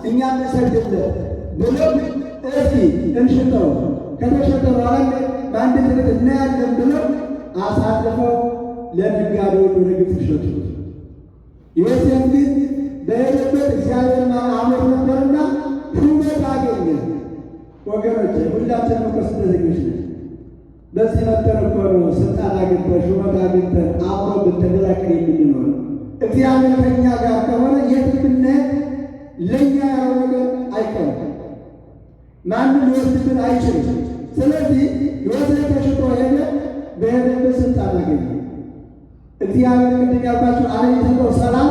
እኛ እንሰግድለት ብለው እስኪ እንሽጠው ከተሸጠ በኋላ በአንድ ትርት እናያለን ብለው አሳልፈው ለነጋዴዎች ወደ ግብፅ ሸጡት። ዮሴፍ ግን በሄደበት እግዚአብሔር አምሮት ነበርና ሹመት አገኘ። ወገኖች ሁላችንም እኮ ስደተኞች ነን። በዚህ መተን እኮ ነው ስልጣን አግኝተን ሹመት አግኝተን አምሮብን ተደላቅን የምንኖር። እግዚአብሔር ከእኛ ጋር ከሆነ የት ብንሄድ ለእኛ ያለው ነገር አይቀርም፣ ማንም ሊወስድብን አይችልም። ስለዚህ ዮሴፍ ተሽጦ ሄደ። በሄደበት ስልጣን አገኘ። እግዚአብሔር ቅድም ያልኳቸው ዓለም የተሰጠው ሰላም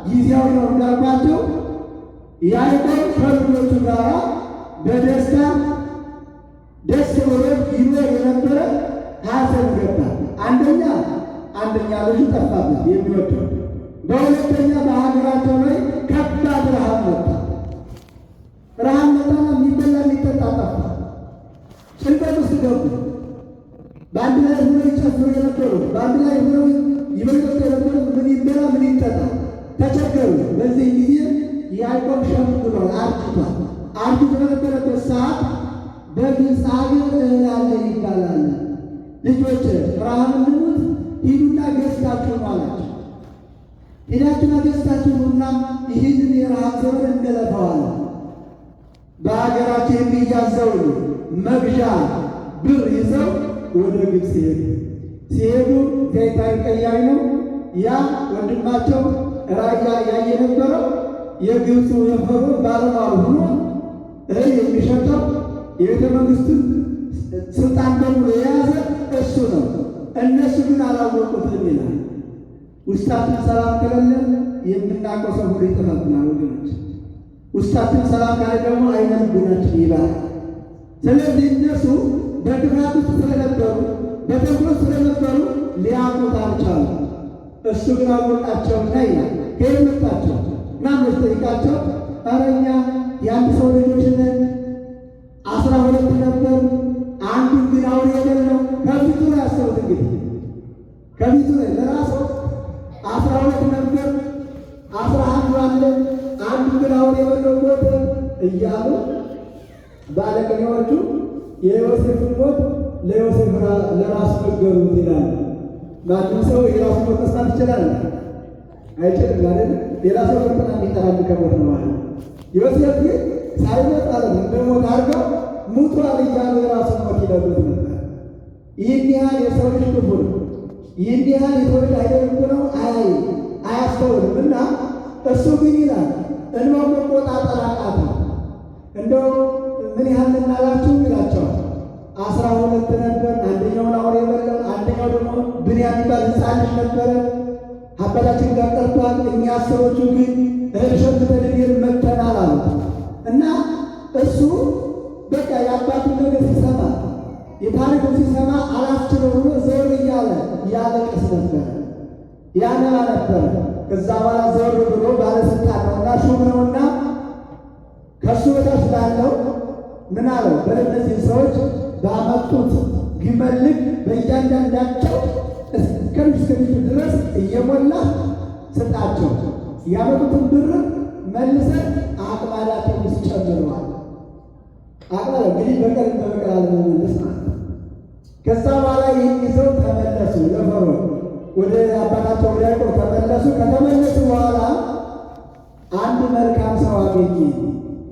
ጊዜያዊ ነው እንዳልኳቸው ያዕቆብ ከልጆቹ ጋር በደስታ ደስ ብሎት ይኖር የነበረ ሐዘን ገባ። አንደኛ ልጁ ጠፋበት የሚወደው፣ በሁለተኛ በሀገራቸው ላይ ከባድ ረሃብ መጣ። ረሃብ መጣና የሚበላ የሚጠጣ ጠፋ። ጭንቀት ውስጥ ገቡ። በአንድ ላይ ሆነው ይጨፍሩ የነበሩ፣ በአንድ ላይ ሆነው ይበሉ የነበሩ ምን ይበላ ምን ይጠጣ ተቸገሩ። በዚህ ጊዜ ያዕቆብ ሸምግሏል፣ አርጅቷል። አርጅቶ በነበረበት ሰዓት በግብፅ አገር እህል አለ ይባላል። ልጆች ረሃብ እንድንሞት ሂዱና ገዝታችሁ ነው አላቸው። ሄዳችሁና ገዝታችሁ ነውና ይህንን የረሃብ ዘመን እንገለፈዋለን። በሀገራቸው የሚያዘውን መግዣ ብር ይዘው ወደ ግብፅ ሄዱ። ሲሄዱ ዘይታዊ ቀያሪ ነው። ያ ወንድማቸው ራያ ያየ ነበረው የግብፁ የፈርዖን ባለሟል ሆኖ እህል የሚሸጠው የቤተ መንግሥቱን ስልጣን በሙሉ የያዘ እሱ ነው። እነሱ ግን አላወቁትም ይላል። ውስጣችን ሰላም ከሌለ የምናውቀው ሰው ሁሉ ይጠፋብናል ወገኖች። ውስጣችን ሰላም ካለ ደግሞ አይነ ልቡናችን ይባላል። ስለዚህ እነሱ በክፋት ውስጥ ስለነበሩ በተንኮል ስለነበሩ ሊያውቁት አልቻሉ። እሱ ግን አወቃቸውና ይላል ከየት መጣችሁ ምናምን ጠይቃቸው፣ ኧረ እኛ የአንድ ሰው ልጆች ነን፣ 12 ነበር፣ አንዱን ግን አውሬ የበላው። ከፊቱ ነው ያሰቡት። እንግዲህ ከፊቱ ነው ለራሱ 12 ነበር፣ 11 አለ፣ አንዱ ግን አውሬ የበላው ሞተ እያሉ ባለቅኔዎቹ የዮሴፍን ሞት ለዮሴፍ ለራሱ ነገሩት ይላል። ማንም ሰው የራሱ ሞት መስማት ይችላል አይችልም ማለት ሌላ ሰው ፈተና የሚጠራል ከሞት ነው ማለት። ዮሴፍ ግን ሳይሞት ማለት እንደሞት አድርገው ሙቷል እያሉ የራሱን ሞት ይነግሩት ነበር። ይህን ያህል የሰው ልጅ ክፉ ነው። ይህን ያህል የሰው ልጅ አይደለም ነው አያስተውልም። እና እሱ ግን ይላል እንባው መቆጣጠር አቃተው። እንደው ምን ያህል እናላችሁ ይላቸዋል። 12 ነበር፣ አንደኛውን አውሬ የበላው፣ አንደኛው ደግሞ ብንያም የሚባል ሕፃን ልጅ ነበረ አባታችን ጋር ቀርቷል። እኛ ሰዎቹ ግን እህል ሸምተን ቤት መጥተናል አሉት። እና እሱ በቃ የአባቱን ነገር ሲሰማ የታሪኩን ሲሰማ አላስችለው ብሎ ዘወር እያለ ያለቅስ ነበረ፣ ያነባ ነበረ። ከዛ በኋላ ዘወር ብሎ ባለስልጣን ነውና ሹም ነውና ከእሱ በታች ላለው ምን አለው? በእነዚህ ሰዎች ባመጡት ግመል ልክ በእያንዳንዳቸው እስከሚስከሚቱ ድረስ እየሞላ ስጣቸው። ያመጡትን ብር መልሰን አቅማዳቸው ውስጥ ጨምረዋል። አቅማዳ እንግዲህ በቀል በበቀል አለመመለስ ማለት ነው። ከዛ በኋላ ይህን ይዘው ተመለሱ። ለፈርዖን ወደ አባታቸው ወደ ያዕቆብ ተመለሱ። ከተመለሱ በኋላ አንድ መልካም ሰው አገኘ።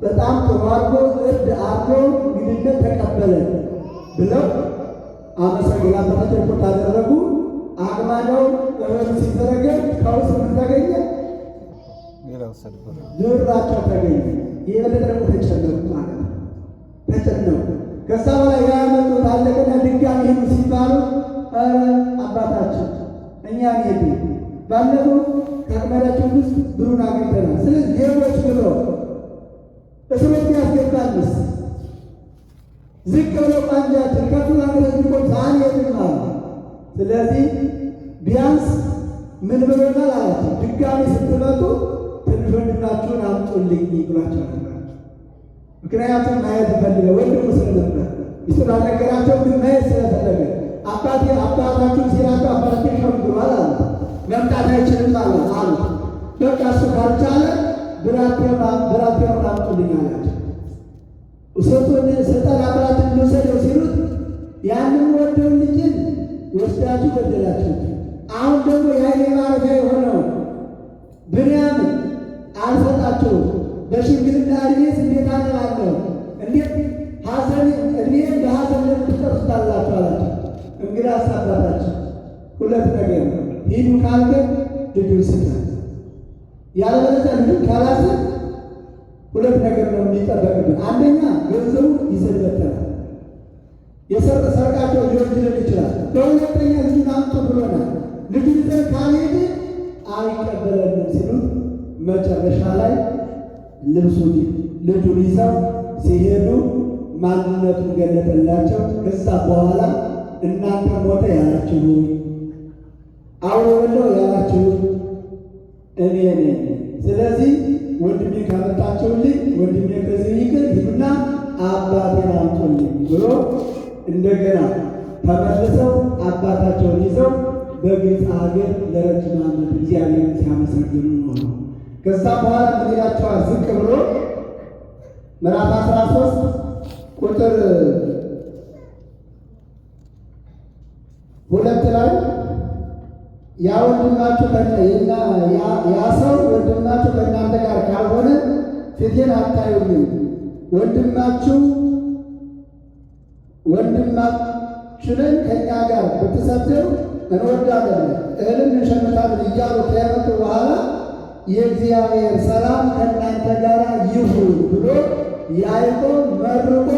በጣም ጥሩ አድርጎ እርድ አድርጎ እንግድነት ተቀበለ ብለው አመሰግን አባታቸው ሪፖርት አደረጉ። አቅማዳው እህሉ ሲዘረገር ከውስጥ ምን ተገኘ? ብራቸው ተገኘ። ይህ በለጠ ደግሞ ተጨነቁ ማለት ነው። ተጨነቁ። ከዛ በላይ ያመጡት አለቀና ድጋሚ ሄዱ ሲባሉ አባታችን እኛ ሄዱ ባለፈው ከአቅማዳቸው ውስጥ ብሩን አግኝተናል። ስለዚህ ሌቦች ብሎ እስሮት ያስገባልስ ዝቅ ብለው ቋንጃችን ከፍ ላገለ ዝቆም አንሄድም አሉ። ስለዚህ ቢያንስ ምን ብሎናል አላቸው፣ ድጋሚ ስትመጡ ትንሽ ወንድማችሁን አምጡልኝ ብሏቸው ነበር። ምክንያቱም ማየት ፈልገ ወንድሙ ስለነበር ሚስቱን አልነገራቸው፣ ግን ማየት ስለፈለገ አባታችሁን ሲላቸው አባታችን ሸምግሏል አሉ። መምጣት አይችልም አሉት። በቃ እሱ ካልቻለ ብራቴውን አምጡ ምሰሶን ስጠን አብራችን እንውሰደው ሲሉት ያንን ወደውን ልጅን ወስዳችሁ ገደላችሁት። አሁን ደግሞ የኃይሌ ማረፊያ የሆነው ብንያምን አልሰጣችሁም። በሽምግልና ዕድሜስ እንዴት አነባለሁ? እንዴት ሐዘን ዕድሜን በሐዘን ለምትቀርሱታላችሁ አላቸው። እንግዲያስ አባታችን ሁለት ነገር ነው። ሂዱ ካልከን ልጁን ስጠን፣ ያለበለዚያ ልጁን ካላስን ሁለት ነገር ነው የሚጠበቅብን። አንደኛ ገንዘቡ ይዘበተናል፣ ሰርቃቸው ሊወስድልን ይችላል። በሁለተኛ ልጁን አምጡ ብሎናል። ልጁን ይዘን ካልሄድ አይቀበለንም ሲሉት መጨረሻ ላይ ልጁን ይዘው ሲሄዱ ማንነቱን ገለጠላቸው። ከዛ በኋላ እናንተ ሞተ ያላችሁ አውሮ በለው ያላችሁ እኔ ነኝ። ስለዚህ ወንድሜ ካመጣችሁልኝ ወንድሜ ከዚህ ይቅር ሂዱና አባቴን አምጡልኝ ብሎ እንደገና ተመልሰው አባታቸውን ይዘው በግብፅ ሀገር ለረጅም ዓመት እግዚአብሔርን ሲያመሰግኑ ኖሩ። ከዛ በኋላ ምን ይላቸዋል? ዝቅ ብሎ ምዕራፍ 13 ቁጥር 2 ላይ ያ ወንድማችሁ ያ ሰው ወንድማችሁ ከእናንተ ጋር ካልሆነ ፊቴን አታዩኝም። ወንድማችንን ከእኛ ጋር ብትሰደው እንወዳለን፣ እህልን እንሸምታለን እያሉ ከያመጡ በኋላ የእግዚአብሔር ሰላም ከእናንተ ጋር ይሁን ብሎ ያዕቆብ መርቆ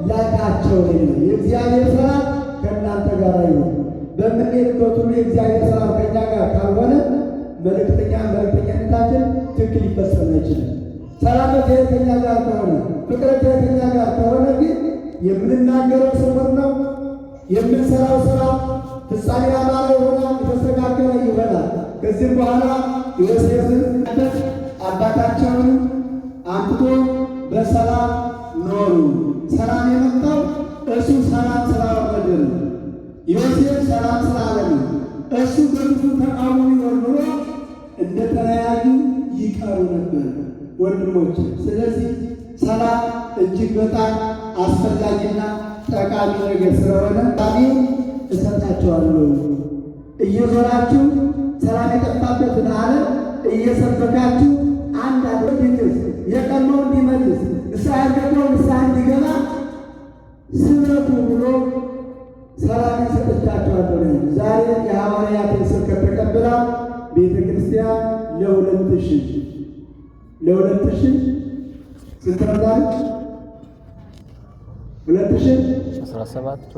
ላካቸው። የእግዚአብሔር ሰላም ከእናንተ ጋር ይሁን። በምንሄድበት ሁሉ የእግዚአብሔር ሰላም ከእኛ ጋር ካልሆነ መልእክተኛነታችን ትክክል ሊፈጸም አይችልም። ሰላም ከእኛ ጋር ከሆነ፣ ፍቅር ከእኛ ጋር ከሆነ ግን የምንናገረው ስውር ነው፣ የምንሰራው ስራ ፍጻሜ ያማረ ይሆናል፣ የተስተካከለ ይሆናል። ከዚህም በኋላ ዮሴፍን አባታቸውን አምጥቶ በሰላም ኖሩ። ሰላም የመጣው እሱ ሰላም ስላወረደ ነው። ዮሴፍ ሰላም ስላለ ነው። እሱ በክፉ ተቃውሞ ቢኖር ኖሮ እንደተለያዩ ይቀሩ ነበር ወንድሞች። ስለዚህ ሰላም እጅግ በጣም አስፈላጊና ጠቃሚ ነገር ስለሆነ ዛሬ እሰጣቸዋለሁ። እየዞራችሁ ሰላም የጠፋበትን ዓለም እየሰበካችሁ አንድ አድርግስ የቀመው እንዲመልስ ንስሐ ያልገባው ንስሐ እንዲገባ ስበኩ ብሎ ሰላም ሰጥቻቸዋለሁ። ዛሬ የሐዋርያትን ስብከት ተቀብላ ቤተ ክርስቲያን ለሁለት ሺህ ስንት ነው ዛሬ? 2017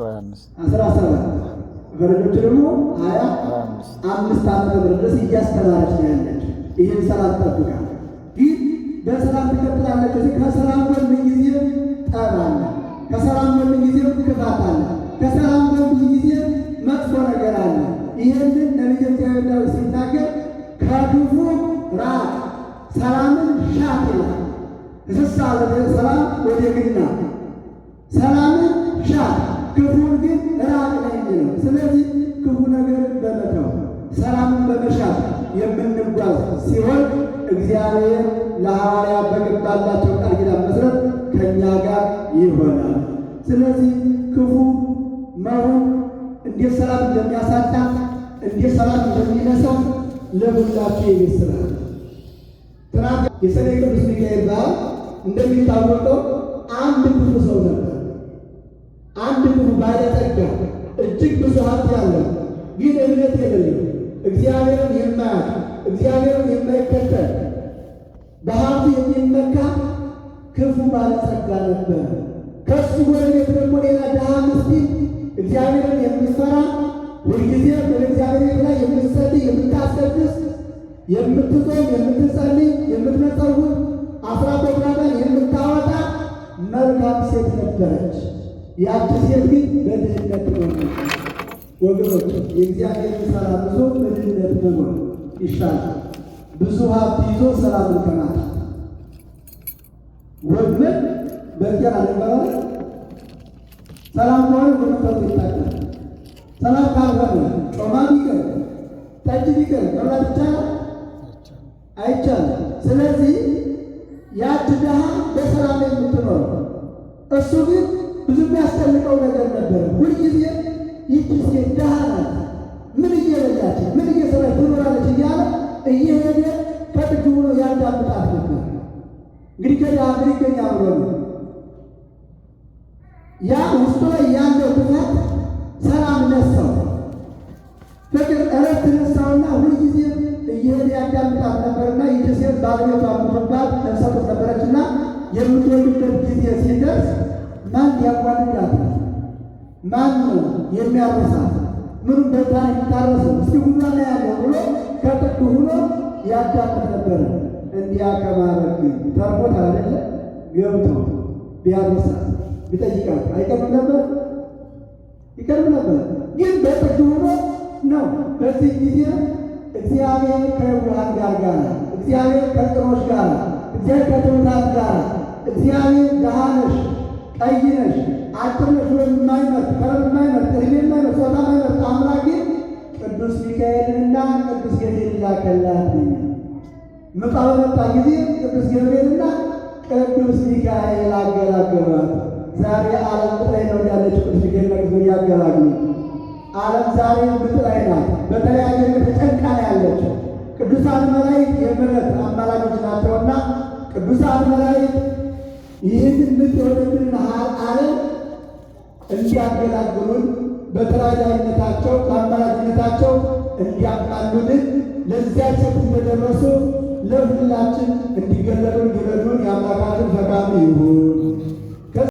ፈረንጆች ደግሞ 25 ዓመት ድረስ እያስተማረች ነው ያለች። ይህን ሰላም ጠብቃ ግን በሰላም ትቀጥላለች። ከሰላም ጎን ጊዜ ጠብ አለ፣ ከሰላም ጎን ጊዜ ክፋት አለ፣ ከሰላም ጎን ብዙ ጊዜ መጥፎ ነገር አለ። ይህንን ነቢየ እግዚአብሔር ዳዊት ሲናገር ከክፉ ራቅ ሰላምን ሻት ይላል። እስሳ ሰላም ወደ ግና ሰላምን ሻት ክፉን ግን ራቅ ነው የሚለው። ስለዚህ ክፉ ነገርን በመተው ሰላምን በመሻት የምንጓዝ ሲሆን እግዚአብሔር ለሐዋርያት በገባላቸው ቃል ኪዳን መሰረት ከእኛ ጋር ይሆናል። ስለዚህ ክፉ መሆን እንዴት ሰላም እንደሚያሳጣ እንዴት ሰላም እንደሚነሳው ለሁላችሁ የቤት ስራ። ትናንት የሰኔ ቅዱስ ሚካኤል በዓል እንደሚታወቀው አንድ ክፉ ሰው ነበር። አንድ ክፉ ባለጠጋ እጅግ ብዙ ሀብት ያለው ግን እምነት የሌለው እግዚአብሔርን የማያውቅ እግዚአብሔርን የማይከተል በሀብቱ የሚመካ ክፉ ባለጸጋ ነበር። ከሱ ጎረቤት ደግሞ ሌላ ድሃ ምስኪን እግዚአብሔርን የምትፈራ ሁልጊዜ በእግዚአብሔር ላይ የምትጸልይ የምታስቀድስ የምትጾም የምትጸልይ የምትመጸውት አስራት በኩራቷን የምታወጣ መልካም ሴት ነበረች። ያቺ ሴት ግን በድህነት ነው። ወገኖች የእግዚአብሔርን ሰላም ይዞ በድህነት መኖር ይሻላል ብዙ ሀብት ይዞ ሰላምን ከማጣት። ወግመን በዚያ አለባለ ሰላም ከሆነ ወንፈት ይታቀል። ሰላም ካልሆነ ጮማ ቢቀር ጠጅ ቢቀር መብላት ይቻላል አይቻልም። ስለዚህ ያች ድሃ በሰላም የምትኖር እሱ ግን ብዙ የሚያስጨንቀው ነገር ነበረ። ሁልጊዜ ይህች ሴት ድሃ ናት፣ ምን እየበላች ምን እየሰራች ትኖራለች እያለ እየሄደ ከጥግ ሆኖ ያዳምጣት ነበር። እንግዲህ ከድሃ ምን ይገኛል ብሎ ነው። ያ ውስጡ ላይ ያለው ክፋት ሰላም ነሳው፣ ፍቅር እረፍት ነሳውና ሁልጊዜ እየሄደ ያዳምጣት ነበርና ይህች ሴት ባለቤቷ ሞቶባት ነፍሰ ጡር ነበረችና የምትወልድበት ጊዜ ሲደርስ ማን ያጓድዳት? ማን ነው የሚያረሳት? ምኑን በታ የሚታረሰው? እስኪ ጉዳና ያለው ብሎ ከጥግ ሆኖ ያዳምጥ ነበረ። እንዲያ ከማድረግ ግን ተርፎት አይደለ ገብቶ ቢያረሳት ቢጠይቃት አይቀርም ነበር? ይቀርብ ነበር። ግን በጥግ ሆኖ ነው። በዚህ ጊዜ እግዚአብሔር ከዋሃን ጋር እግዚአብሔር ከጥሮች ጋር እግዚአብሔር ከትውልድ ጋር እግዚአብሔር ድሃ ነሽ፣ ቀይ ነሽ፣ አጭር ነሽ ብሎ የማይመርጥ ከረር የማይመርጥ እድሜ የማይመርጥ ጾታ የማይመርጥ አምላክ ግን ቅዱስ ሚካኤልንና ቅዱስ ገብርኤልን ላከላት። ምጣ በመጣ ጊዜ ቅዱስ ገብርኤልና ቅዱስ ሚካኤል አገላገሏት። ዛሬ ዓለም ምጥ ላይ ነው ያለች። ቅዱስ ሚካኤልና ቅዱስ ገብርኤል ያገላግሉ። ዓለም ዛሬ ምጥ ላይ ናት። በተለያየ ተጨንቃ ነው ያለችው። ቅዱሳን መላእክት የምሕረት አማላጆች ናቸውና ቅዱሳን መላእክት ይህንን ምጥ የሆነብንን ዓለም እንዲያገላግሉን በተራዳኢነታቸው በአማላጅነታቸው እንዲያቃሉልን ለዚያች ሴት እንደደረሱ ለሁላችን እንዲገለጡን ሊረዱን የአምላካችን ፈቃዱ ይሁን።